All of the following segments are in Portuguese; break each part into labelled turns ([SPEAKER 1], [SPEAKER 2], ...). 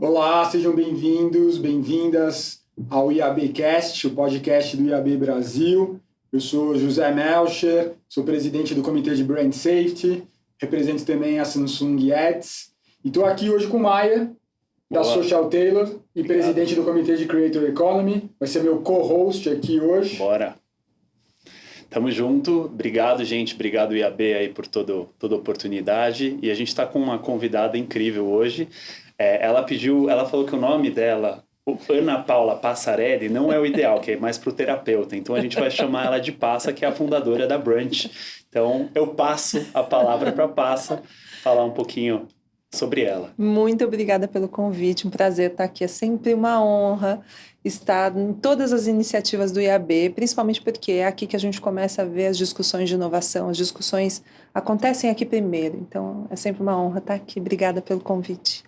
[SPEAKER 1] Olá, sejam bem-vindos, bem-vindas ao IABcast, o podcast do IAB Brasil. Eu sou José Melcher, sou presidente do Comitê de Brand Safety, represento também a Samsung Ads e estou aqui hoje com o Maia, da Social Tailor e presidente do Comitê de Creator Economy. Vai ser meu co-host aqui hoje.
[SPEAKER 2] Bora! Tamo junto. Obrigado, gente. Obrigado, IAB, aí, por toda a oportunidade. E a gente está com uma convidada incrível hoje. Ela falou que o nome dela, Ana Paula Passarelli, não é o ideal, que é mais para o terapeuta. Então a gente vai chamar ela de Passa, que é a fundadora da Brunch. Então eu passo a palavra para Passa falar um pouquinho sobre ela.
[SPEAKER 3] Muito obrigada pelo convite, um prazer estar aqui. É sempre uma honra estar em todas as iniciativas do IAB, principalmente porque é aqui que a gente começa a ver as discussões de inovação, as discussões acontecem aqui primeiro. Então é sempre uma honra estar aqui. Obrigada pelo convite.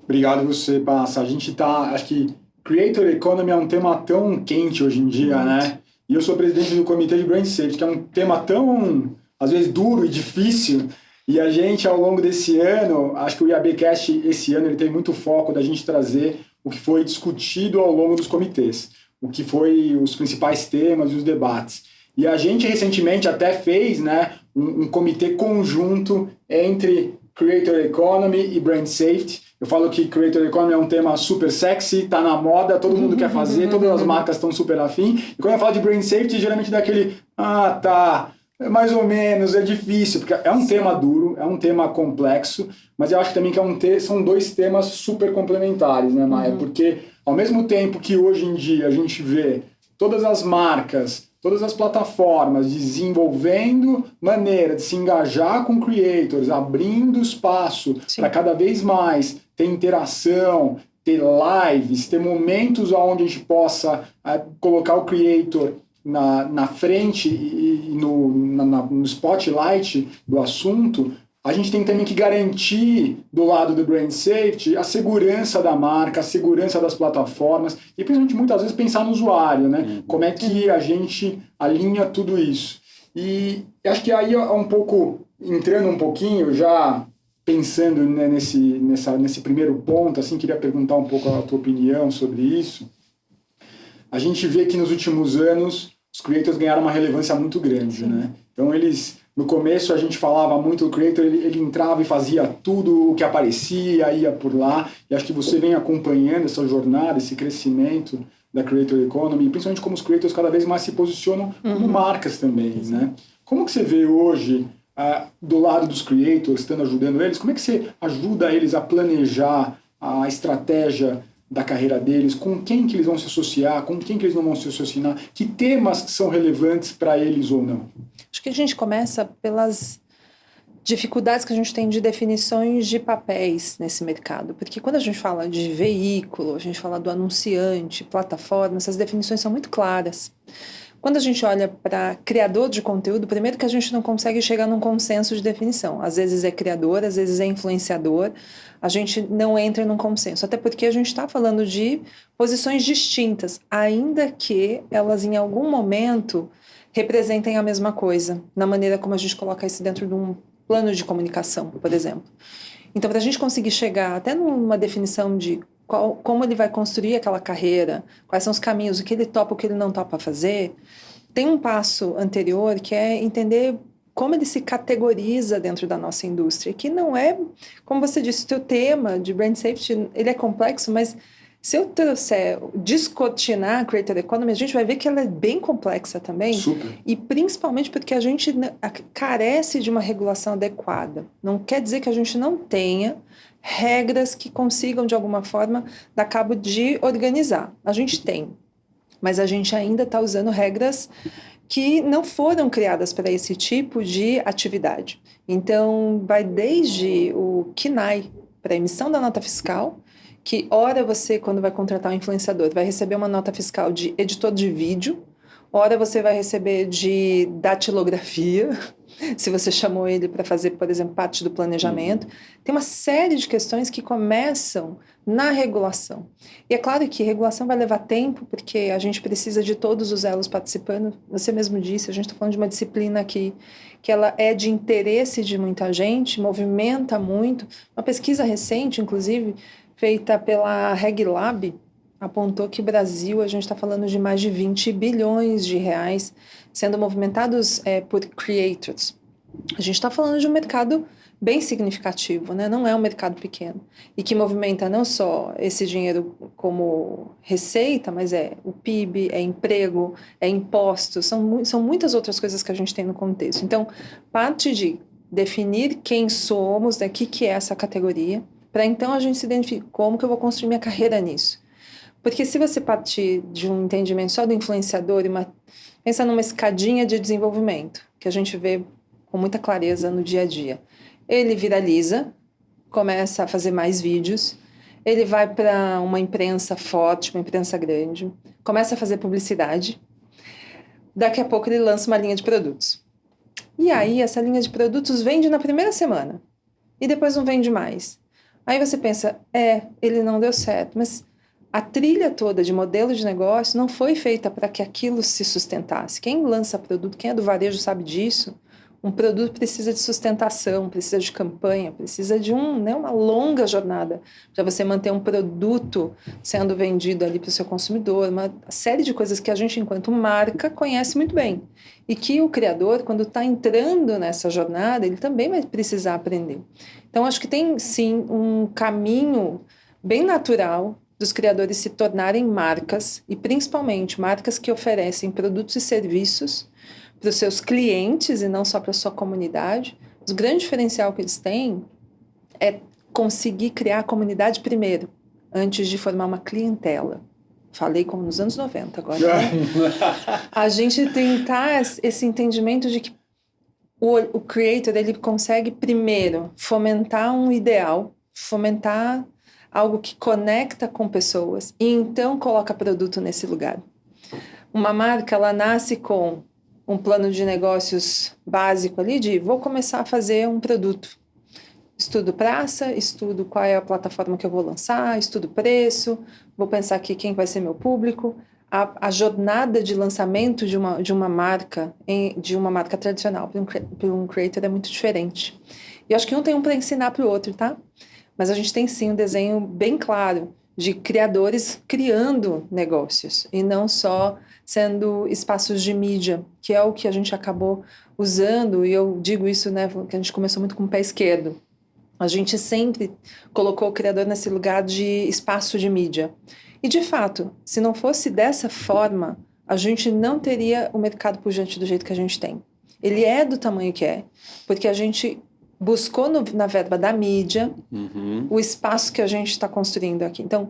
[SPEAKER 1] Obrigado você, Passa. A gente acho que Creator Economy é um tema tão quente hoje em dia, né? E eu sou presidente do Comitê de Brand Safety, que é um tema tão, às vezes, duro e difícil. E a gente, ao longo desse ano, acho que o IABcast, esse ano, ele tem muito foco da gente trazer o que foi discutido ao longo dos comitês, o que foi os principais temas e os debates. E a gente, recentemente, até fez, né, um comitê conjunto entre Creator Economy e Brand Safety. Eu falo que Creator Economy é um tema super sexy, tá na moda, todo mundo quer fazer, todas as marcas estão super afim. E quando eu falo de Brand Safety, geralmente dá aquele, mais ou menos, é difícil, porque é um tema duro, é um tema complexo, mas eu acho também que são dois temas super complementares, né, Maia? Porque ao mesmo tempo que hoje em dia a gente vê todas as marcas, todas as plataformas desenvolvendo maneira de se engajar com creators, abrindo espaço para cada vez mais ter interação, ter lives, ter momentos onde a gente possa colocar o creator na frente e no spotlight do assunto. A gente tem também que garantir, do lado do Brand Safety, a segurança da marca, a segurança das plataformas e, principalmente, muitas vezes, pensar no usuário, né? Como é que a gente alinha tudo isso. E acho que aí, entrando um pouquinho, já pensando, né, nesse primeiro ponto, assim, queria perguntar um pouco a tua opinião sobre isso. A gente vê que, nos últimos anos, os creators ganharam uma relevância muito grande, né? Então, no começo a gente falava muito do creator, ele entrava e fazia tudo o que aparecia, ia por lá, e acho que você vem acompanhando essa jornada, esse crescimento da Creator Economy, principalmente como os creators cada vez mais se posicionam como marcas também, né? Como que você vê hoje, do lado dos creators, estando ajudando eles, como é que você ajuda eles a planejar a estratégia da carreira deles, com quem que eles vão se associar, com quem que eles não vão se associar, que temas são relevantes para eles ou não?
[SPEAKER 3] Acho que a gente começa pelas dificuldades que a gente tem de definições de papéis nesse mercado, porque quando a gente fala de veículo, a gente fala do anunciante, plataforma, essas definições são muito claras. Quando a gente olha para criador de conteúdo, primeiro que a gente não consegue chegar num consenso de definição. Às vezes é criador, às vezes é influenciador, a gente não entra num consenso, até porque a gente está falando de posições distintas, ainda que elas em algum momento representem a mesma coisa, na maneira como a gente coloca isso dentro de um plano de comunicação, por exemplo. Então, para a gente conseguir chegar até numa definição de como ele vai construir aquela carreira, quais são os caminhos, o que ele topa, o que ele não topa fazer, tem um passo anterior que é entender como ele se categoriza dentro da nossa indústria, que não é, como você disse, o teu tema de Brand Safety, ele é complexo, mas se eu trouxer, descortinar a Creator Economy, a gente vai ver que ela é bem complexa também.
[SPEAKER 1] Super.
[SPEAKER 3] E principalmente porque a gente carece de uma regulação adequada. Não quer dizer que a gente não tenha regras que consigam, de alguma forma, dar cabo de organizar. A gente tem, mas a gente ainda está usando regras que não foram criadas para esse tipo de atividade. Então, vai desde o KNAI, para a emissão da nota fiscal, que ora você, quando vai contratar um influenciador, vai receber uma nota fiscal de editor de vídeo, ora você vai receber de datilografia, se você chamou ele para fazer, por exemplo, parte do planejamento. Tem uma série de questões que começam na regulação. E é claro que regulação vai levar tempo, porque a gente precisa de todos os elos participando. Você mesmo disse, a gente está falando de uma disciplina que ela é de interesse de muita gente, movimenta muito. Uma pesquisa recente, inclusive, feita pela RegLab apontou que o Brasil, a gente está falando de mais de 20 bilhões de reais sendo movimentados por creators. A gente está falando de um mercado bem significativo, né? Não é um mercado pequeno. E que movimenta não só esse dinheiro como receita, mas é o PIB, é emprego, é impostos, são muitas outras coisas que a gente tem no contexto. Então, parte de definir quem somos, né? O que é essa categoria, para então a gente se identificar como que eu vou construir minha carreira nisso. Porque se você partir de um entendimento só do influenciador, pensa numa escadinha de desenvolvimento, que a gente vê com muita clareza no dia a dia. Ele viraliza, começa a fazer mais vídeos, ele vai para uma imprensa forte, uma imprensa grande, começa a fazer publicidade, daqui a pouco ele lança uma linha de produtos. E aí essa linha de produtos vende na primeira semana, e depois não vende mais. Aí você pensa, ele não deu certo, mas a trilha toda de modelo de negócio não foi feita para que aquilo se sustentasse. Quem lança produto, quem é do varejo sabe disso. Um produto precisa de sustentação, precisa de campanha, precisa de uma longa jornada para você manter um produto sendo vendido ali para o seu consumidor. Uma série de coisas que a gente, enquanto marca, conhece muito bem. E que o criador, quando está entrando nessa jornada, ele também vai precisar aprender. Então, acho que tem, sim, um caminho bem natural dos criadores se tornarem marcas, e principalmente marcas que oferecem produtos e serviços para os seus clientes e não só para a sua comunidade. O grande diferencial que eles têm é conseguir criar a comunidade primeiro, antes de formar uma clientela. Falei como nos anos 90 agora. Né? A gente tentar esse entendimento de que o creator ele consegue primeiro fomentar um ideal, fomentar algo que conecta com pessoas e então coloca produto nesse lugar. Uma marca, ela nasce com um plano de negócios básico ali de vou começar a fazer um produto. Estudo praça, estudo qual é a plataforma que eu vou lançar, estudo preço, vou pensar aqui quem vai ser meu público. A jornada de lançamento de uma marca tradicional para um creator é muito diferente. E eu acho que um tem um para ensinar para o outro, tá? Mas a gente tem sim um desenho bem claro de criadores criando negócios e não só sendo espaços de mídia, que é o que a gente acabou usando, e eu digo isso, né, que a gente começou muito com o pé esquerdo. A gente sempre colocou o criador nesse lugar de espaço de mídia. E, de fato, se não fosse dessa forma, a gente não teria o mercado pujante do jeito que a gente tem. Ele é do tamanho que é, porque a gente buscou na verba da mídia o espaço que a gente está construindo aqui. Então,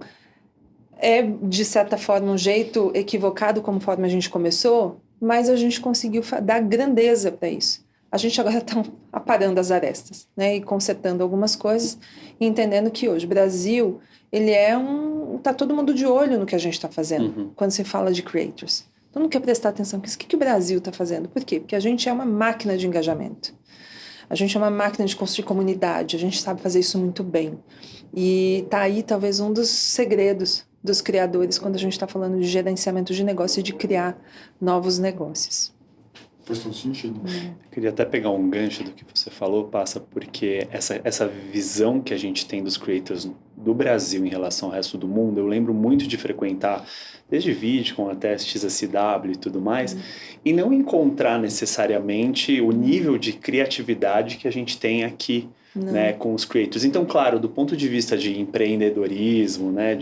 [SPEAKER 3] é, de certa forma, um jeito equivocado como forma a gente começou, mas a gente conseguiu dar grandeza para isso. A gente agora está aparando as arestas, né, e consertando algumas coisas, e entendendo que hoje o Brasil, ele tá todo mundo de olho no que a gente está fazendo, quando se fala de creators. Todo mundo quer prestar atenção, o que o Brasil está fazendo? Por quê? Porque a gente é uma máquina de engajamento. A gente é uma máquina de construir comunidade, a gente sabe fazer isso muito bem. E tá aí talvez um dos segredos dos criadores quando a gente está falando de gerenciamento de negócio e de criar novos negócios.
[SPEAKER 1] Faz todo sentido.
[SPEAKER 2] Eu queria até pegar um gancho do que você falou, Passa, porque essa visão que a gente tem dos creators do Brasil em relação ao resto do mundo, eu lembro muito de frequentar, desde VidCon até XSW e tudo mais, e não encontrar necessariamente o nível de criatividade que a gente tem aqui, né, com os creators. Então, claro, do ponto de vista de empreendedorismo, né,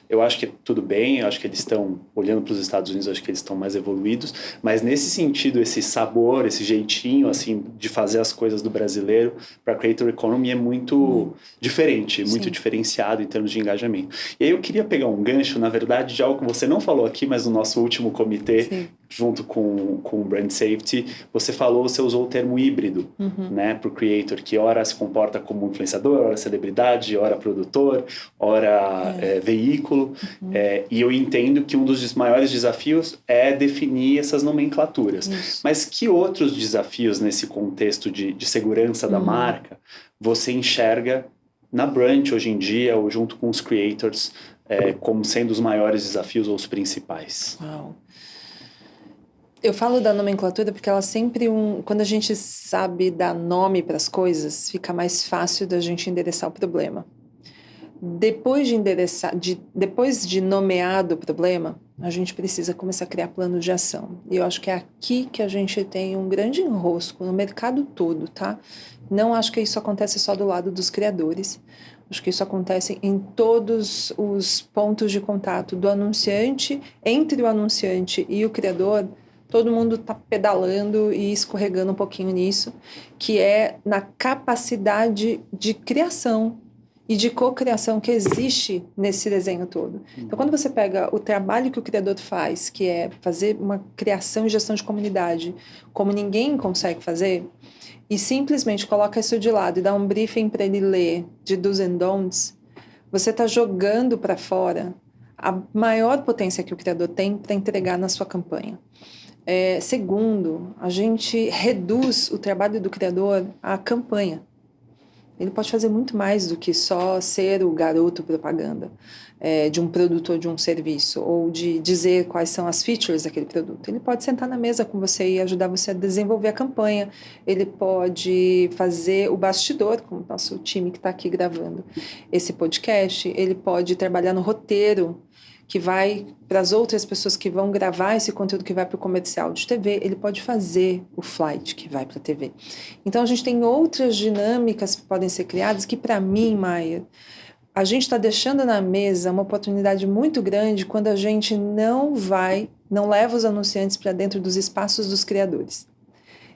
[SPEAKER 2] eu acho que tudo bem, eu acho que eles estão, olhando para os Estados Unidos, eu acho que eles estão mais evoluídos, mas nesse sentido, esse sabor, esse jeitinho, assim, de fazer as coisas do brasileiro para a Creator Economy é muito diferente, muito diferenciado em termos de engajamento. E aí eu queria pegar um gancho, na verdade, de algo que você não falou aqui, mas no nosso último comitê, junto com o Brand Safety, você usou o termo híbrido, né, para o creator, que ora se comporta como influenciador, ora celebridade, ora produtor, ora veículo, e eu entendo que um dos maiores desafios é definir essas nomenclaturas.
[SPEAKER 3] Isso.
[SPEAKER 2] Mas que outros desafios nesse contexto de segurança da marca você enxerga na Brand hoje em dia, ou junto com os creators, como sendo os maiores desafios ou os principais?
[SPEAKER 3] Uau. Eu falo da nomenclatura porque ela sempre quando a gente sabe dar nome para as coisas, fica mais fácil da gente endereçar o problema. depois de depois de nomeado o problema, a gente precisa começar a criar planos de ação. E eu acho que é aqui que a gente tem um grande enrosco no mercado todo, tá? Não acho que isso acontece só do lado dos criadores. Acho que isso acontece em todos os pontos de contato do anunciante, entre o anunciante e o criador. Todo mundo está pedalando e escorregando um pouquinho nisso, que é na capacidade de criação e de cocriação que existe nesse desenho todo. Então, quando você pega o trabalho que o criador faz, que é fazer uma criação e gestão de comunidade, como ninguém consegue fazer, e simplesmente coloca isso de lado e dá um briefing para ele ler de do's and don'ts, você está jogando para fora a maior potência que o criador tem para entregar na sua campanha. Segundo, a gente reduz o trabalho do criador à campanha. Ele pode fazer muito mais do que só ser o garoto propaganda de um produto ou de um serviço, ou de dizer quais são as features daquele produto. Ele pode sentar na mesa com você e ajudar você a desenvolver a campanha. Ele pode fazer o bastidor, como o nosso time que está aqui gravando esse podcast. Ele pode trabalhar no roteiro, que vai para as outras pessoas que vão gravar esse conteúdo que vai para o comercial de TV, ele pode fazer o flight que vai para a TV. Então, a gente tem outras dinâmicas que podem ser criadas que, para mim, Maia, a gente está deixando na mesa uma oportunidade muito grande quando a gente não leva os anunciantes para dentro dos espaços dos criadores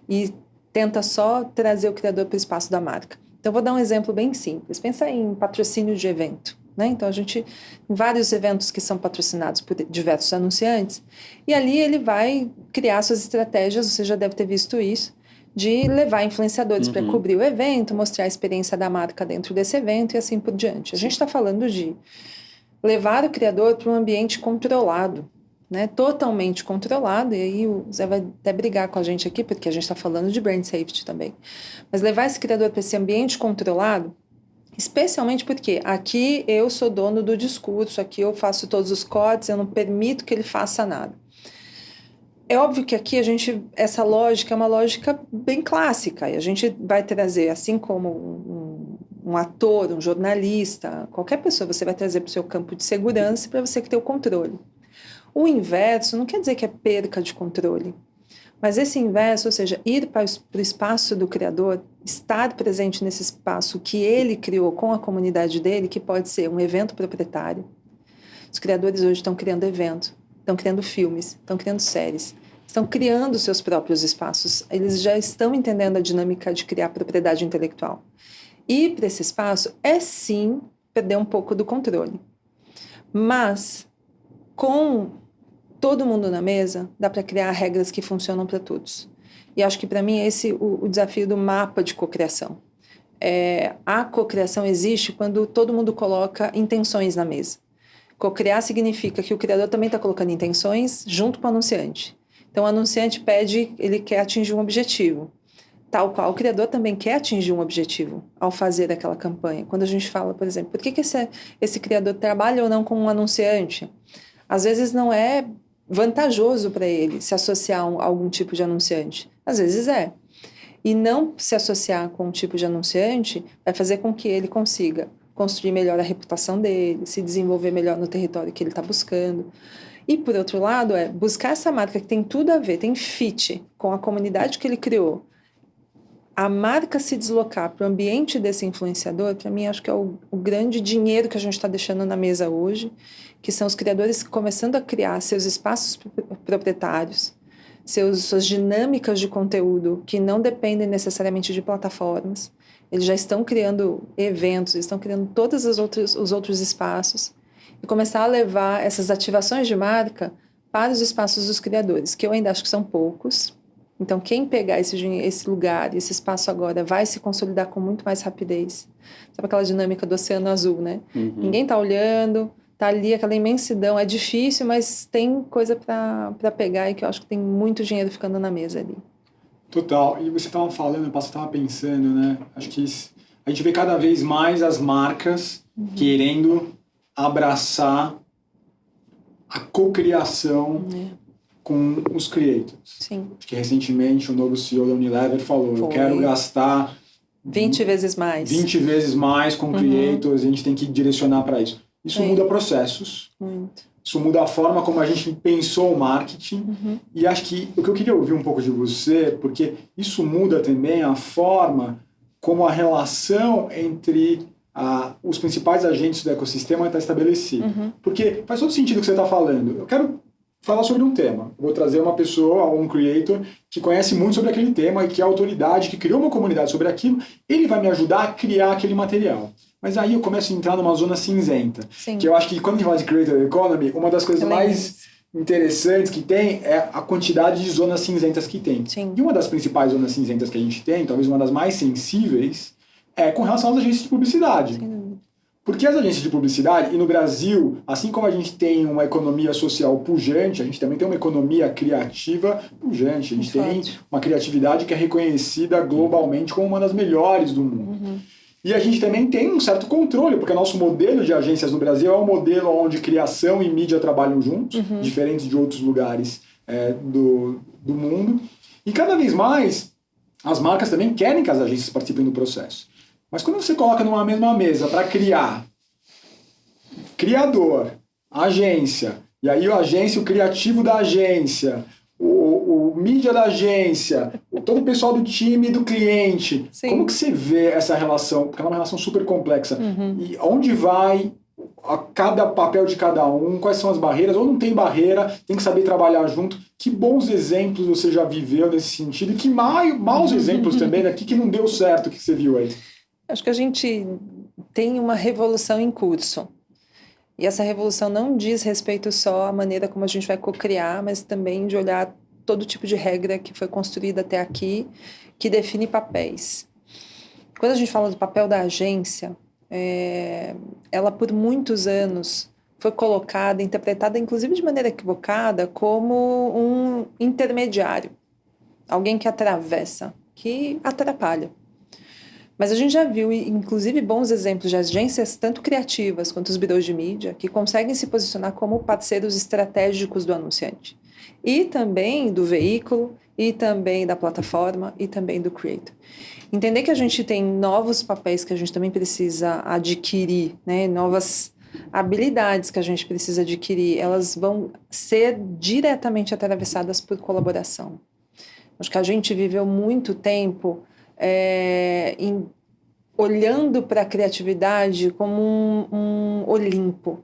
[SPEAKER 3] e tenta só trazer o criador para o espaço da marca. Então, vou dar um exemplo bem simples. Pensa em patrocínio de evento. Então, a gente tem vários eventos que são patrocinados por diversos anunciantes e ali ele vai criar suas estratégias, você já deve ter visto isso, de levar influenciadores para cobrir o evento, mostrar a experiência da marca dentro desse evento e assim por diante. A gente está falando de levar o criador para um ambiente controlado, totalmente controlado, e aí o Zé vai até brigar com a gente aqui, porque a gente está falando de brand safety também. Mas levar esse criador para esse ambiente controlado, especialmente porque aqui eu sou dono do discurso, aqui eu faço todos os cortes, eu não permito que ele faça nada. É óbvio que aqui essa lógica é uma lógica bem clássica, e a gente vai trazer, assim como um ator, um jornalista, qualquer pessoa, você vai trazer para o seu campo de segurança para você ter o controle. O inverso não quer dizer que é perca de controle, mas esse inverso, ou seja, ir para o espaço do criador, estar presente nesse espaço que ele criou com a comunidade dele, que pode ser um evento proprietário. Os criadores hoje estão criando eventos, estão criando filmes, estão criando séries, estão criando seus próprios espaços. Eles já estão entendendo a dinâmica de criar propriedade intelectual. Ir para esse espaço é, sim, perder um pouco do controle. Mas, com todo mundo na mesa, dá para criar regras que funcionam para todos. E acho que, para mim, esse é o desafio do mapa de cocriação. A cocriação existe quando todo mundo coloca intenções na mesa. Cocriar significa que o criador também está colocando intenções junto com o anunciante. Então, o anunciante ele quer atingir um objetivo, tal qual o criador também quer atingir um objetivo ao fazer aquela campanha. Quando a gente fala, por exemplo, por que esse criador trabalha ou não com um anunciante? Às vezes não é vantajoso para ele se associar a algum tipo de anunciante. Às vezes é. E não se associar com um tipo de anunciante vai fazer com que ele consiga construir melhor a reputação dele, se desenvolver melhor no território que ele está buscando. E, por outro lado, buscar essa marca que tem tudo a ver, tem fit com a comunidade que ele criou. A marca se deslocar para o ambiente desse influenciador, para mim, acho que é o grande dinheiro que a gente está deixando na mesa hoje, que são os criadores começando a criar seus espaços proprietários, suas dinâmicas de conteúdo que não dependem necessariamente de plataformas. Eles já estão criando eventos, estão criando todos os outros espaços e começar a levar essas ativações de marca para os espaços dos criadores, que eu ainda acho que são poucos. Então, quem pegar esse lugar, esse espaço agora, vai se consolidar com muito mais rapidez. Sabe aquela dinâmica do oceano azul, né? Ninguém está olhando, está ali aquela imensidão. É difícil, mas tem coisa para pegar e que eu acho que tem muito dinheiro ficando na mesa ali.
[SPEAKER 1] Total. E você estava falando, eu estava pensando, né? Acho que a gente vê cada vez mais as marcas querendo abraçar a cocriação com os creators.
[SPEAKER 3] Sim.
[SPEAKER 1] Acho que recentemente o novo CEO da Unilever falou, eu quero gastar
[SPEAKER 3] 20 vezes mais.
[SPEAKER 1] 20 vezes mais com creators, a gente tem que direcionar para isso. Isso muda processos.
[SPEAKER 3] Muito.
[SPEAKER 1] Isso muda a forma como a gente pensou o marketing. E acho que o que eu queria ouvir um pouco de você, porque isso muda também a forma como a relação entre os principais agentes do ecossistema está estabelecida. Porque faz todo sentido o que você está falando. Eu quero falar sobre um tema. Eu vou trazer uma pessoa, um creator, que conhece muito sobre aquele tema e que é autoridade, que criou uma comunidade sobre aquilo. Ele vai me ajudar a criar aquele material. Mas aí eu começo a entrar numa zona cinzenta.
[SPEAKER 3] Sim.
[SPEAKER 1] Que eu acho que quando a gente fala de Creator Economy, uma das coisas mais interessantes que tem é a quantidade de zonas cinzentas que tem.
[SPEAKER 3] Sim.
[SPEAKER 1] E uma das principais zonas cinzentas que a gente tem, talvez uma das mais sensíveis, é com relação às agências de publicidade.
[SPEAKER 3] Sim.
[SPEAKER 1] Porque as agências de publicidade, e no Brasil, assim como a gente tem uma economia social pujante, a gente também tem uma economia criativa pujante. A gente tem uma criatividade que é reconhecida globalmente como uma das melhores do mundo. E a gente também tem um certo controle, porque o nosso modelo de agências no Brasil é um modelo onde criação e mídia trabalham juntos, diferentes de outros lugares do mundo. E cada vez mais, as marcas também querem que as agências participem do processo. Mas quando você coloca numa mesma mesa para criar criador, agência, e aí a agência, o criativo da agência, o mídia da agência, todo o pessoal do time do cliente,
[SPEAKER 3] Sim.
[SPEAKER 1] como que você vê essa relação? Porque ela é uma relação super complexa. E onde vai cada papel de cada um, quais são as barreiras, ou não tem barreira, tem que saber trabalhar junto. Que bons exemplos você já viveu nesse sentido, e que maus exemplos também, né? Que não deu certo, o que você viu aí?
[SPEAKER 3] Acho que a gente tem uma revolução em curso. E essa revolução não diz respeito só à maneira como a gente vai co-criar, mas também de olhar todo tipo de regra que foi construída até aqui, que define papéis. Quando a gente fala do papel da agência, ela por muitos anos foi colocada, interpretada, inclusive de maneira equivocada, como um intermediário. Alguém que atravessa, que atrapalha. Mas a gente já viu, inclusive, bons exemplos de agências, tanto criativas quanto os birôs de mídia, que conseguem se posicionar como parceiros estratégicos do anunciante. E também do veículo, e também da plataforma, e também do creator. Entender que a gente tem novos papéis que a gente também precisa adquirir, né? Novas habilidades que a gente precisa adquirir, elas vão ser diretamente atravessadas por colaboração. Acho que a gente viveu muito tempo olhando para a criatividade como um Olimpo,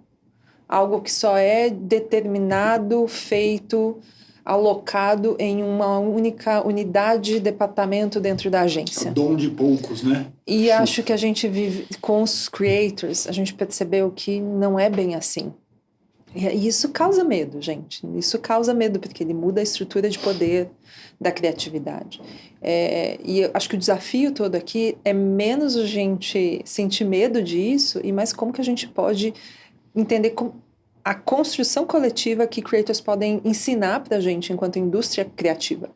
[SPEAKER 3] algo que só é determinado, feito, alocado em uma única unidade, departamento dentro da agência.
[SPEAKER 1] É o dom de poucos, né?
[SPEAKER 3] E acho que a gente vive, com os creators, a gente percebeu que não é bem assim. E isso causa medo, gente. Isso causa medo, porque ele muda a estrutura de poder da criatividade. E eu acho que o desafio todo aqui é menos a gente sentir medo disso e mais como que a gente pode entender a construção coletiva que creators podem ensinar para a gente enquanto indústria criativa.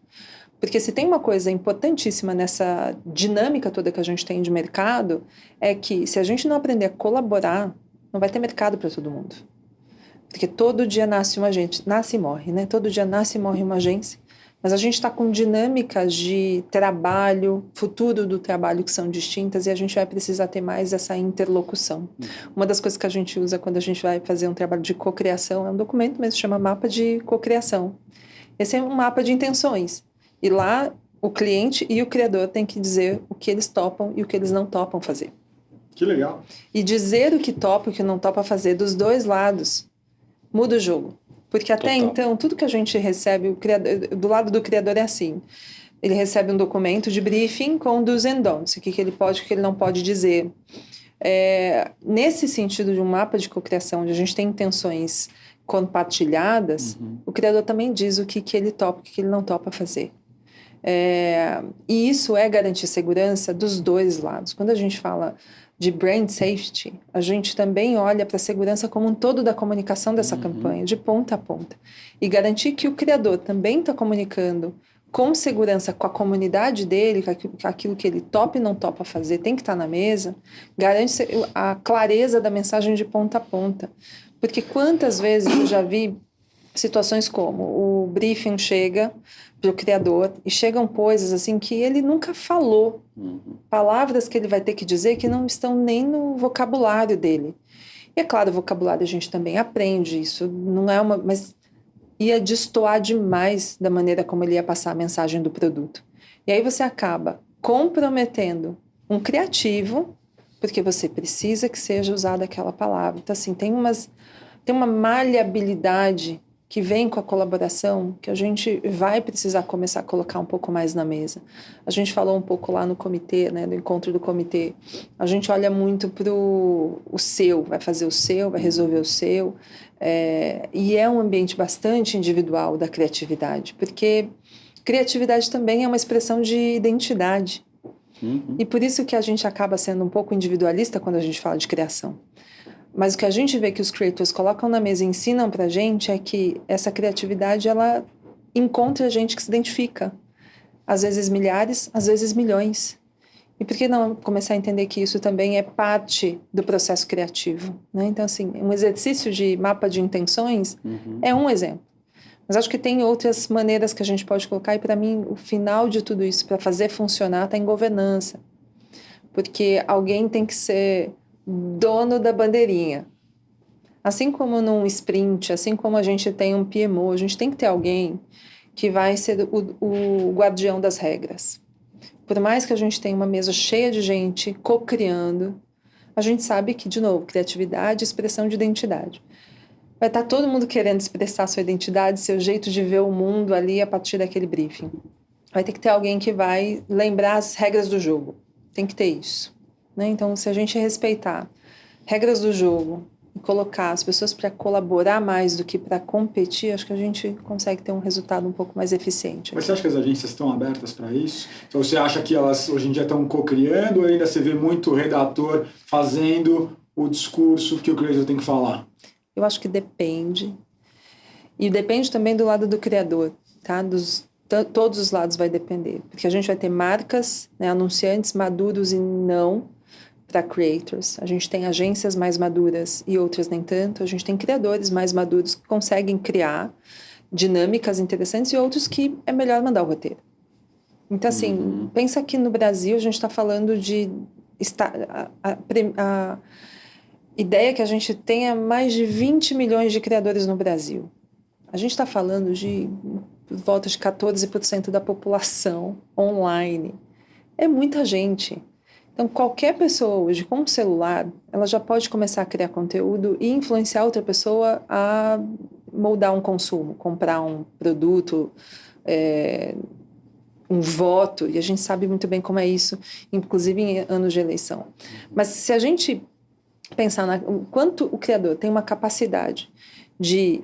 [SPEAKER 3] Porque se tem uma coisa importantíssima nessa dinâmica toda que a gente tem de mercado, é que se a gente não aprender a colaborar, não vai ter mercado para todo mundo. Porque todo dia nasce uma agência, nasce e morre, né? Todo dia nasce e morre uma agência. Mas a gente está com dinâmicas de trabalho, futuro do trabalho que são distintas e a gente vai precisar ter mais essa interlocução. Uma das coisas que a gente usa quando a gente vai fazer um trabalho de cocriação é um documento mesmo, chama mapa de cocriação. Esse é um mapa de intenções. E lá o cliente e o criador têm que dizer o que eles topam e o que eles não topam fazer.
[SPEAKER 1] Que legal.
[SPEAKER 3] E dizer o que topa e o que não topa fazer dos dois lados muda o jogo. Porque até então, tudo que a gente recebe, do lado do criador é assim. Ele recebe um documento de briefing com do's and don'ts, o que ele pode e o que ele não pode dizer. Nesse sentido de um mapa de cocriação, onde a gente tem intenções compartilhadas, o criador também diz o que ele topa e o que ele não topa fazer. E isso é garantir segurança dos dois lados. Quando a gente fala de brand safety, a gente também olha para a segurança como um todo da comunicação dessa campanha, de ponta a ponta. E garantir que o criador também está comunicando com segurança com a comunidade dele, que aquilo que ele topa e não topa fazer tem que estar na mesa, garante a clareza da mensagem de ponta a ponta. Porque quantas vezes eu já vi situações como o briefing chega para o criador e chegam coisas assim que ele nunca falou, palavras que ele vai ter que dizer que não estão nem no vocabulário dele. E é claro, o vocabulário a gente também aprende, isso não é mas ia destoar demais da maneira como ele ia passar a mensagem do produto. E aí você acaba comprometendo um criativo, porque você precisa que seja usada aquela palavra. Então, assim, tem uma maleabilidade que vem com a colaboração que a gente vai precisar começar a colocar um pouco mais na mesa. A gente falou um pouco lá no comitê, né, no encontro do comitê. A gente olha muito para o seu, vai fazer o seu, vai resolver o seu. E é um ambiente bastante individual da criatividade, porque criatividade também é uma expressão de identidade. E por isso que a gente acaba sendo um pouco individualista quando a gente fala de criação. Mas o que a gente vê que os creators colocam na mesa e ensinam pra gente é que essa criatividade, ela encontra gente que se identifica. Às vezes milhares, às vezes milhões. E por que não começar a entender que isso também é parte do processo criativo, né? Então, assim, um exercício de mapa de intenções é um exemplo. Mas acho que tem outras maneiras que a gente pode colocar, e para mim o final de tudo isso, para fazer funcionar, está em governança. Porque alguém tem que ser dono da bandeirinha. Assim como num sprint, assim como a gente tem um PMO, a gente tem que ter alguém que vai ser o guardião das regras. Por mais que a gente tenha uma mesa cheia de gente co-criando, a gente sabe que, de novo, criatividade, expressão de identidade. Vai estar todo mundo querendo expressar sua identidade, seu jeito de ver o mundo ali a partir daquele briefing. Vai ter que ter alguém que vai lembrar as regras do jogo. Tem que ter isso, né? Então, se a gente respeitar regras do jogo e colocar as pessoas para colaborar mais do que para competir, acho que a gente consegue ter um resultado um pouco mais eficiente.
[SPEAKER 1] Mas você acha que as agências estão abertas para isso? Então, você acha que elas hoje em dia estão co-criando ou ainda você vê muito redator fazendo o discurso que o creator tem que falar?
[SPEAKER 3] Eu acho que depende. E depende também do lado do criador, tá? Todos os lados vai depender. Porque a gente vai ter marcas, né, anunciantes maduros e não para creators. A gente tem agências mais maduras e outras nem tanto. A gente tem criadores mais maduros que conseguem criar dinâmicas interessantes e outros que é melhor mandar o roteiro. Então, assim, pensa que no Brasil a gente está falando de... A ideia que a gente tenha mais de 20 milhões de criadores no Brasil. A gente está falando de volta de 14% da população online. É muita gente. Então, qualquer pessoa hoje com um celular, ela já pode começar a criar conteúdo e influenciar outra pessoa a moldar um consumo, comprar um produto, um voto, e a gente sabe muito bem como é isso, inclusive em anos de eleição. Mas se a gente pensar o quanto o criador tem uma capacidade de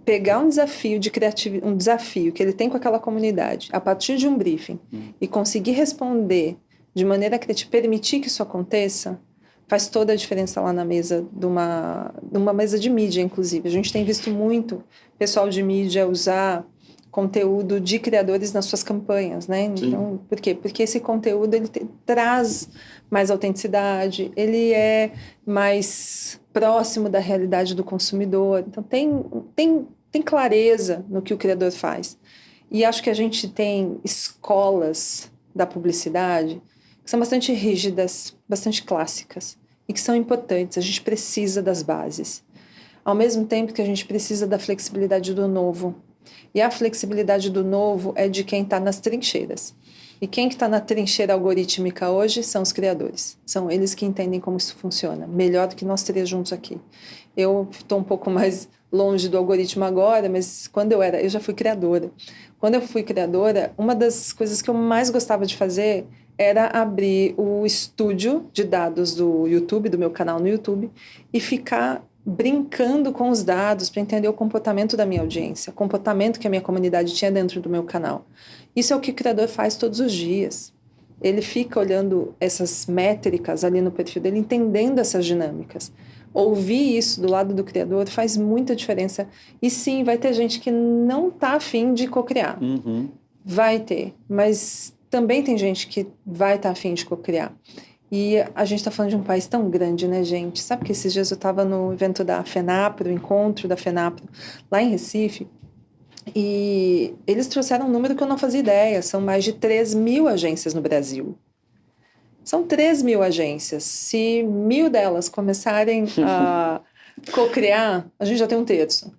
[SPEAKER 3] pegar um desafio de criatividade, um desafio que ele tem com aquela comunidade, a partir de um briefing, e conseguir responder de maneira criativa, permitir que isso aconteça, faz toda a diferença lá na mesa de uma mesa de mídia, inclusive. A gente tem visto muito pessoal de mídia usar conteúdo de criadores nas suas campanhas, né? Então, por quê? Porque esse conteúdo ele traz mais autenticidade, ele é mais próximo da realidade do consumidor. Então, tem clareza no que o criador faz. E acho que a gente tem escolas da publicidade que são bastante rígidas, bastante clássicas e que são importantes. A gente precisa das bases. Ao mesmo tempo que a gente precisa da flexibilidade do novo. E a flexibilidade do novo é de quem está nas trincheiras. E quem que está na trincheira algorítmica hoje são os criadores. São eles que entendem como isso funciona, melhor do que nós três juntos aqui. Eu estou um pouco mais longe do algoritmo agora, mas quando eu já fui criadora. Quando eu fui criadora, uma das coisas que eu mais gostava de fazer era abrir o estúdio de dados do YouTube, do meu canal no YouTube, e ficar brincando com os dados para entender o comportamento da minha audiência, o comportamento que a minha comunidade tinha dentro do meu canal. Isso é o que o criador faz todos os dias. Ele fica olhando essas métricas ali no perfil dele, entendendo essas dinâmicas. Ouvir isso do lado do criador faz muita diferença. E sim, vai ter gente que não está afim de cocriar. Vai ter, mas também tem gente que vai estar afim de cocriar. E a gente está falando de um país tão grande, né, gente? Sabe que esses dias eu estava no evento da FENAPRO, o encontro da FENAPRO, lá em Recife, E eles trouxeram um número que eu não fazia ideia. São mais de 3.000 agências no Brasil. São 3.000 agências. Se 1.000 delas começarem a co-criar, a gente já tem um terço,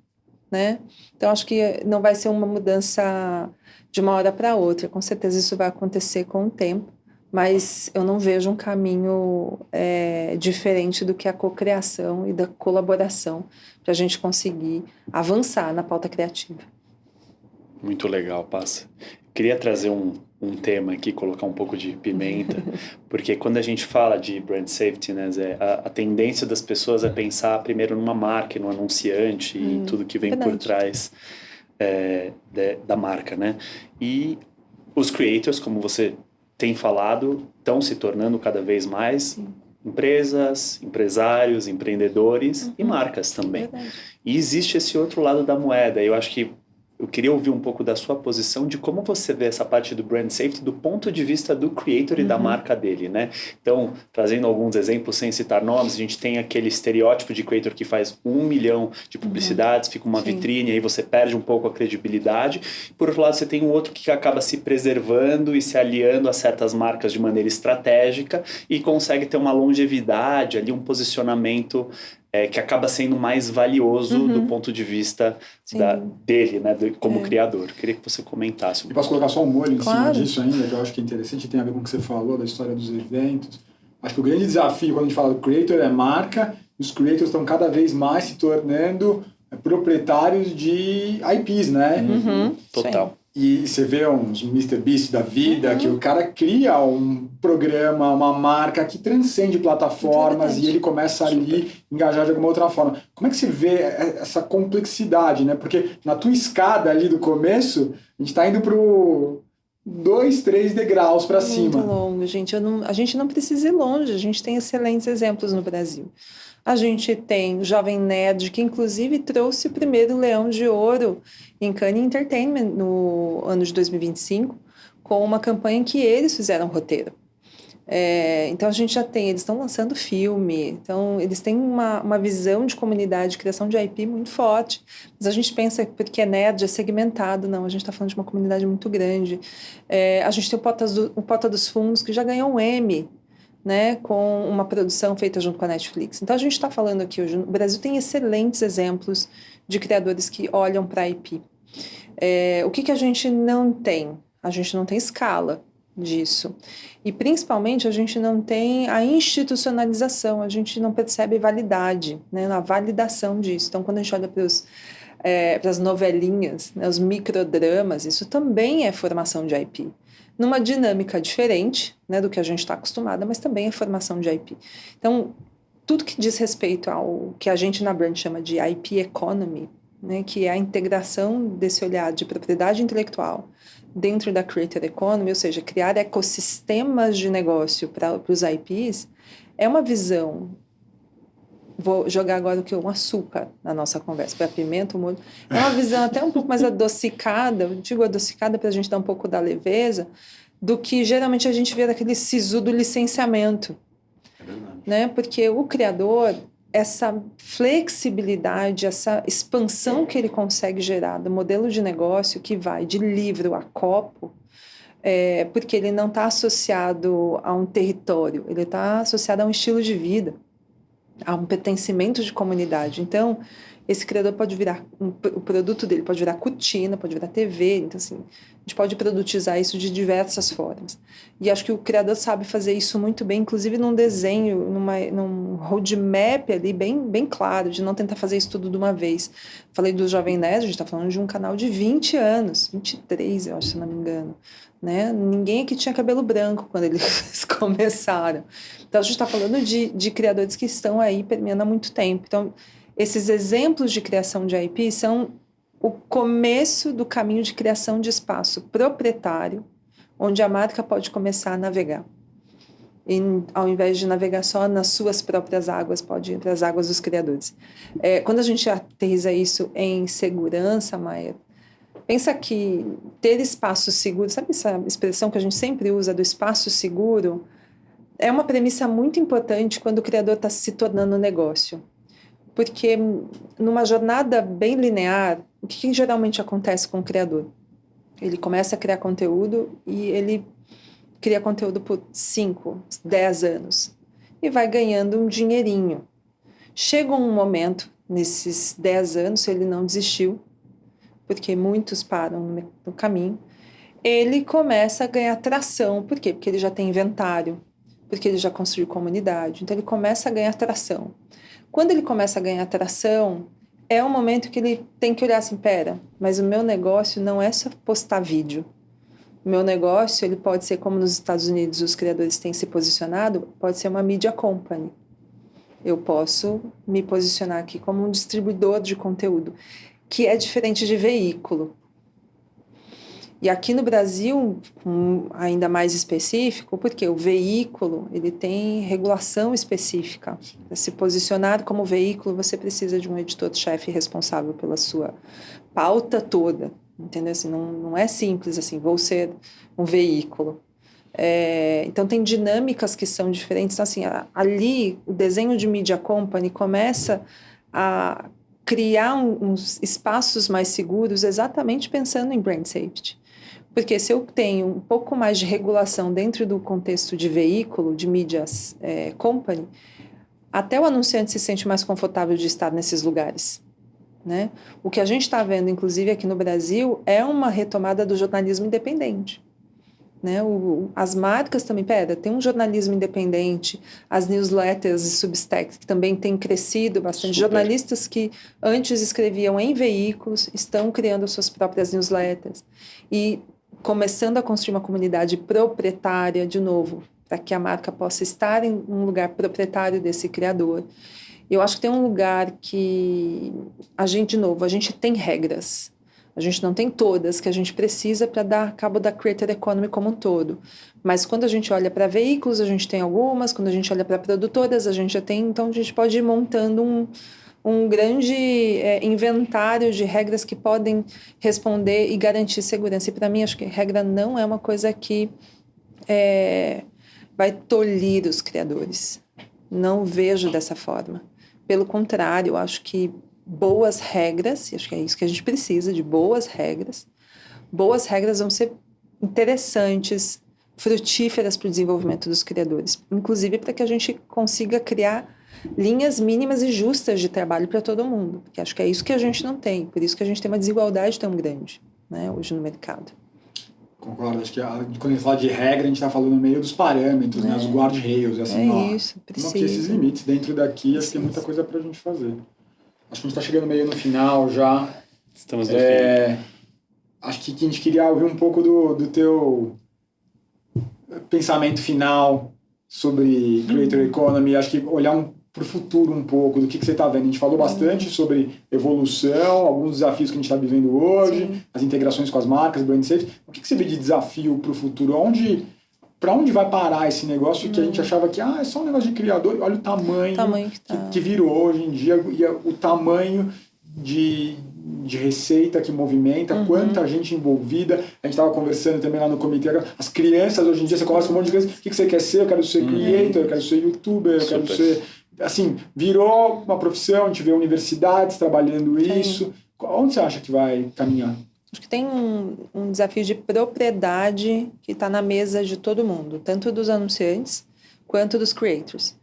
[SPEAKER 3] né? Então, acho que não vai ser uma mudança de uma hora para outra. Com certeza isso vai acontecer com o tempo, mas eu não vejo um caminho diferente do que a cocriação e da colaboração para a gente conseguir avançar na pauta criativa.
[SPEAKER 2] Muito legal, Passa. Queria trazer um tema aqui, colocar um pouco de pimenta, porque quando a gente fala de brand safety, né, Zé, a tendência das pessoas é pensar primeiro numa marca, no anunciante e tudo que vem por trás da marca, né? E os creators, como você tem falado, estão se tornando cada vez mais empresas, empresários, empreendedores e marcas também.
[SPEAKER 3] Verdade.
[SPEAKER 2] E existe esse outro lado da moeda. Eu acho que eu queria ouvir um pouco da sua posição de como você vê essa parte do brand safety do ponto de vista do creator e da marca dele, né? Então, trazendo alguns exemplos sem citar nomes, a gente tem aquele estereótipo de creator que faz 1 milhão de publicidades, fica uma vitrine, aí você perde um pouco a credibilidade. Por outro lado, você tem um outro que acaba se preservando e se aliando a certas marcas de maneira estratégica e consegue ter uma longevidade ali, um posicionamento que acaba sendo mais valioso do ponto de vista dele, né, como criador. Queria que você comentasse.
[SPEAKER 1] E posso colocar só um molho em cima
[SPEAKER 3] Claro.
[SPEAKER 1] disso ainda, que eu acho que é interessante, tem a ver com o que você falou, da história dos eventos. Acho que o grande desafio quando a gente fala do creator é marca, e os creators estão cada vez mais se tornando proprietários de IPs, né?
[SPEAKER 2] Total.
[SPEAKER 1] E você vê uns Mr. Beast da vida, que o cara cria um programa, uma marca que transcende plataformas e ele começa ali a engajar de alguma outra forma. Como é que você vê essa complexidade, né? Porque na tua escada ali do começo, a gente está indo pro 2, 3 degraus para cima.
[SPEAKER 3] Muito longo, gente. A gente não precisa ir longe, a gente tem excelentes exemplos no Brasil. A gente tem o Jovem Nerd, que inclusive trouxe o primeiro Leão de Ouro em Cannes Entertainment no ano de 2025, com uma campanha que eles fizeram roteiro. Então a gente já tem, eles estão lançando filme, então eles têm uma visão de comunidade, de criação de IP muito forte, mas a gente pensa que porque é nerd, é segmentado, não, a gente está falando de uma comunidade muito grande. A gente tem o Porta dos Fundos, que já ganhou um Emmy, né, com uma produção feita junto com a Netflix. Então a gente está falando aqui hoje, o Brasil tem excelentes exemplos de criadores que olham para a IP. O que a gente não tem? A gente não tem escala disso. E, principalmente, a gente não tem a institucionalização, a gente não percebe validade, né, na validação disso. Então, quando a gente olha para as novelinhas, né, os microdramas, isso também é formação de IP. Numa dinâmica diferente, né, do que a gente está acostumada, mas também é formação de IP. Então, tudo que diz respeito ao que a gente na Brand chama de IP Economy, né, que é a integração desse olhar de propriedade intelectual dentro da Creator Economy, ou seja, criar ecossistemas de negócio para os IPs, é uma visão. Vou jogar agora um açúcar na nossa conversa, para pimenta, o molho. É uma visão até um pouco mais adocicada, eu digo adocicada para a gente dar um pouco da leveza, do que geralmente a gente vê daquele sisu do licenciamento.
[SPEAKER 2] É verdade.
[SPEAKER 3] Né? Porque o criador, essa flexibilidade, essa expansão que ele consegue gerar do modelo de negócio que vai de livro a copo, porque ele não está associado a um território, ele está associado a um estilo de vida, a um pertencimento de comunidade. Então, esse criador pode virar, o produto dele pode virar cortina, pode virar TV, então assim, a gente pode produtizar isso de diversas formas. E acho que o criador sabe fazer isso muito bem, inclusive num desenho, num roadmap ali bem claro, de não tentar fazer isso tudo de uma vez. Falei do Jovem Nerd, a gente está falando de um canal de 20 anos, 23, eu acho, se não me engano. Né? Ninguém aqui tinha cabelo branco quando eles começaram. Então, a gente está falando de criadores que estão aí permeando há muito tempo. Então, esses exemplos de criação de IP são o começo do caminho de criação de espaço proprietário, onde a marca pode começar a navegar. E, ao invés de navegar só nas suas próprias águas, pode ir para as águas dos criadores. Quando a gente aterriza isso em segurança, Maia, pensa que ter espaço seguro, sabe essa expressão que a gente sempre usa do espaço seguro? É uma premissa muito importante quando o criador está se tornando um negócio. Porque numa jornada bem linear, o que geralmente acontece com o criador? Ele começa a criar conteúdo e ele cria conteúdo por 5, 10 anos e vai ganhando um dinheirinho. Chega um momento, nesses 10 anos, se ele não desistiu, porque muitos param no caminho, ele começa a ganhar tração. Por quê? Porque ele já tem inventário, porque ele já construiu comunidade. Então, ele começa a ganhar tração. Quando ele começa a ganhar tração, é um momento que ele tem que olhar assim, pera, mas o meu negócio não é só postar vídeo. O meu negócio, ele pode ser, como nos Estados Unidos os criadores têm se posicionado, pode ser uma media company. Eu posso me posicionar aqui como um distribuidor de conteúdo, que é diferente de veículo. E aqui no Brasil, ainda mais específico, porque o veículo ele tem regulação específica. Para se posicionar como veículo, você precisa de um editor-chefe responsável pela sua pauta toda. Entendeu? Assim, não é simples assim, vou ser um veículo. Então, tem dinâmicas que são diferentes. Então, assim, ali, o desenho de Media Company começa a criar uns espaços mais seguros exatamente pensando em brand safety. Porque se eu tenho um pouco mais de regulação dentro do contexto de veículo, de mídias company, até o anunciante se sente mais confortável de estar nesses lugares. Né? O que a gente está vendo, inclusive aqui no Brasil, é uma retomada do jornalismo independente. Né? As marcas também, tem um jornalismo independente, as newsletters e Substack que também têm crescido bastante.
[SPEAKER 2] Super.
[SPEAKER 3] Jornalistas que antes escreviam em veículos estão criando suas próprias newsletters e começando a construir uma comunidade proprietária, de novo, para que a marca possa estar em um lugar proprietário desse criador. Eu acho que tem um lugar que a gente tem regras. A gente não tem todas que a gente precisa para dar cabo da creator economy como um todo. Mas quando a gente olha para veículos, a gente tem algumas. Quando a gente olha para produtoras, a gente já tem. Então, a gente pode ir montando um grande inventário de regras que podem responder e garantir segurança. E para mim, acho que regra não é uma coisa que vai tolir os criadores. Não vejo dessa forma. Pelo contrário, eu acho que boas regras, e acho que é isso que a gente precisa, de boas regras. Boas regras vão ser interessantes, frutíferas para o desenvolvimento dos criadores. Inclusive para que a gente consiga criar linhas mínimas e justas de trabalho para todo mundo. Porque acho que é isso que a gente não tem. Por isso que a gente tem uma desigualdade tão grande, né, hoje no mercado.
[SPEAKER 1] Concordo, acho que quando a gente fala de regra, a gente está falando no meio dos parâmetros, né, os guardrails, assim,
[SPEAKER 3] isso, precisa.
[SPEAKER 1] Aqui esses limites dentro daqui, acho que tem muita coisa para a gente fazer. Acho que a gente está chegando meio no final já.
[SPEAKER 2] Estamos no fim.
[SPEAKER 1] Acho que a gente queria ouvir um pouco do teu pensamento final sobre Creator Economy, acho que olhar para o futuro um pouco, do que você está vendo. A gente falou bastante sobre evolução, alguns desafios que a gente está vivendo hoje, sim, as integrações com as marcas, brand safety. O que você vê de desafio para o futuro? Para onde vai parar esse negócio que a gente achava que é só um negócio de criador? Olha o tamanho que virou hoje em dia, e o tamanho de receita que movimenta, quanta gente envolvida. A gente estava conversando também lá no comitê. As crianças, hoje em dia, você conversa com um monte de crianças. O que você quer ser? Eu quero ser creator, eu quero ser youtuber, eu quero ser... Assim, virou uma profissão, a gente vê universidades trabalhando isso. Onde você acha que vai caminhar?
[SPEAKER 3] Acho que tem um desafio de propriedade que está na mesa de todo mundo, tanto dos anunciantes quanto dos creators.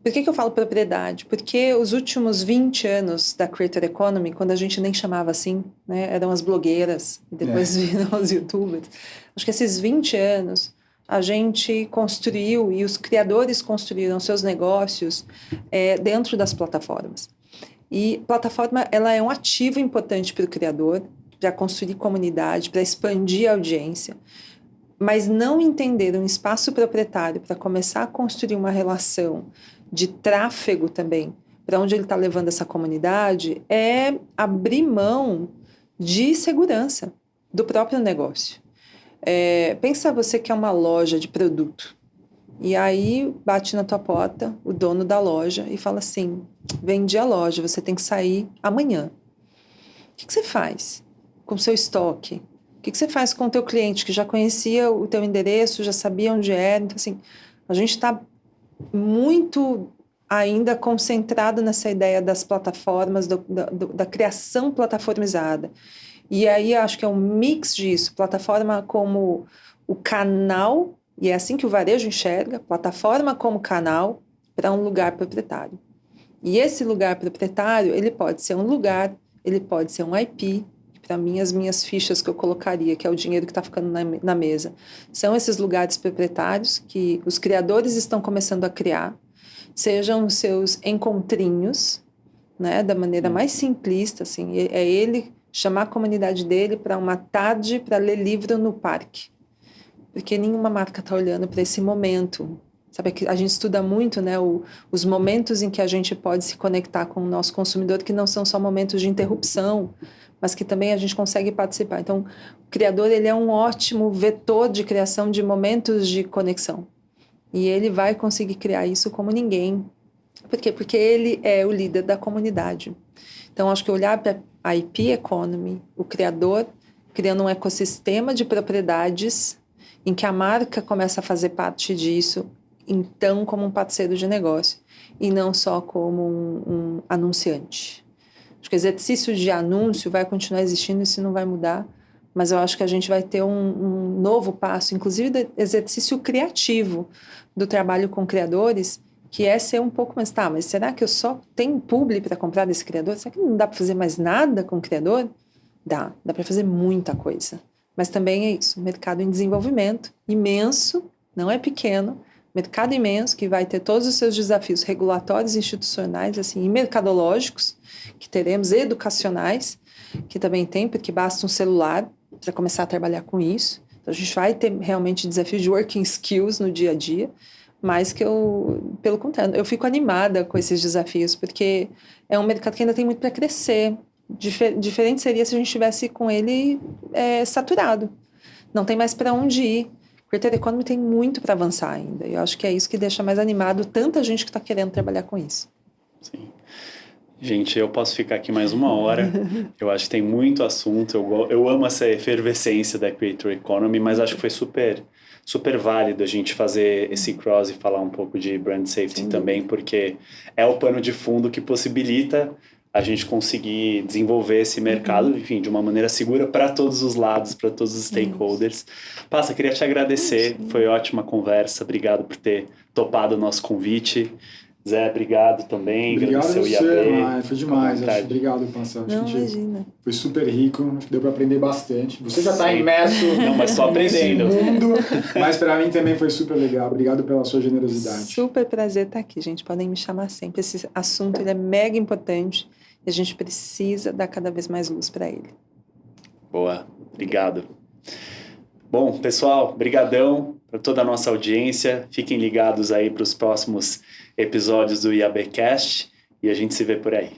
[SPEAKER 3] Por que eu falo propriedade? Porque os últimos 20 anos da Creator Economy, quando a gente nem chamava assim, né, eram as blogueiras, e depois viram os youtubers. Acho que esses 20 anos a gente construiu e os criadores construíram seus negócios dentro das plataformas. E plataforma, ela é um ativo importante para o criador, para construir comunidade, para expandir a audiência, mas não entender um espaço proprietário para começar a construir uma relação de tráfego também, para onde ele está levando essa comunidade, é abrir mão de segurança do próprio negócio. Pensa você que é uma loja de produto, e aí bate na tua porta o dono da loja e fala assim, vendi a loja, você tem que sair amanhã. O que você faz com o seu estoque? O que você faz com o teu cliente que já conhecia o teu endereço, já sabia onde era? Então, assim, a gente está muito ainda concentrado nessa ideia das plataformas, da criação plataformizada. E aí acho que é um mix disso, plataforma como o canal, e é assim que o varejo enxerga, plataforma como canal para um lugar proprietário. E esse lugar proprietário, ele pode ser um lugar, ele pode ser um IP. Para mim, as minhas fichas que eu colocaria, que é o dinheiro que está ficando na mesa, são esses lugares proprietários que os criadores estão começando a criar, sejam os seus encontrinhos, né, da maneira mais simplista, assim, é ele chamar a comunidade dele para uma tarde para ler livro no parque, porque nenhuma marca está olhando para esse momento. Sabe, a gente estuda muito, né, os momentos em que a gente pode se conectar com o nosso consumidor, que não são só momentos de interrupção, mas que também a gente consegue participar. Então, o criador, ele é um ótimo vetor de criação de momentos de conexão. E ele vai conseguir criar isso como ninguém. Por quê? Porque ele é o líder da comunidade. Então, acho que olhar para a IP Economy, o criador, criando um ecossistema de propriedades em que a marca começa a fazer parte disso, então como um parceiro de negócio, e não só como um anunciante. Acho que o exercício de anúncio vai continuar existindo, isso não vai mudar, mas eu acho que a gente vai ter um novo passo, inclusive do exercício criativo do trabalho com criadores, que é ser um pouco mais, tá, mas será que eu só tenho publi para comprar desse criador? Será que não dá para fazer mais nada com o criador? Dá para fazer muita coisa. Mas também é isso, mercado em desenvolvimento, imenso, não é pequeno, mercado imenso que vai ter todos os seus desafios regulatórios, institucionais, assim, e mercadológicos, que teremos, educacionais, que também tem, porque basta um celular para começar a trabalhar com isso. Então, a gente vai ter realmente desafios de working skills no dia a dia, mas que pelo contrário, eu fico animada com esses desafios, porque é um mercado que ainda tem muito para crescer. Diferente seria se a gente estivesse com ele saturado. Não tem mais para onde ir. Creator Economy tem muito para avançar ainda. Eu acho que é isso que deixa mais animado tanta gente que está querendo trabalhar com isso.
[SPEAKER 2] Sim. Gente, eu posso ficar aqui mais 1 hora. Eu acho que tem muito assunto. Eu amo essa efervescência da Creator Economy, mas acho que foi super válido a gente fazer esse cross e falar um pouco de brand safety também, porque é o pano de fundo que possibilita a gente conseguir desenvolver esse mercado, enfim, de uma maneira segura para todos os lados, para todos os stakeholders. Passa, queria te agradecer, foi ótima conversa, obrigado por ter topado o nosso convite. Zé, obrigado também.
[SPEAKER 1] Obrigado a você,
[SPEAKER 2] IAB.
[SPEAKER 1] foi demais. Obrigado, Pança.
[SPEAKER 3] Não, imagina.
[SPEAKER 1] Foi super rico, acho que deu para aprender bastante. Você já está imerso
[SPEAKER 2] mas só aprendendo.
[SPEAKER 1] nesse mundo, mas para mim também foi super legal. Obrigado pela sua generosidade.
[SPEAKER 3] Super prazer estar aqui, gente. Podem me chamar sempre. Esse assunto ele é mega importante e a gente precisa dar cada vez mais luz para ele.
[SPEAKER 2] Boa, obrigado. Bom, pessoal, brigadão para toda a nossa audiência. Fiquem ligados aí para os próximos episódios do IABcast e a gente se vê por aí.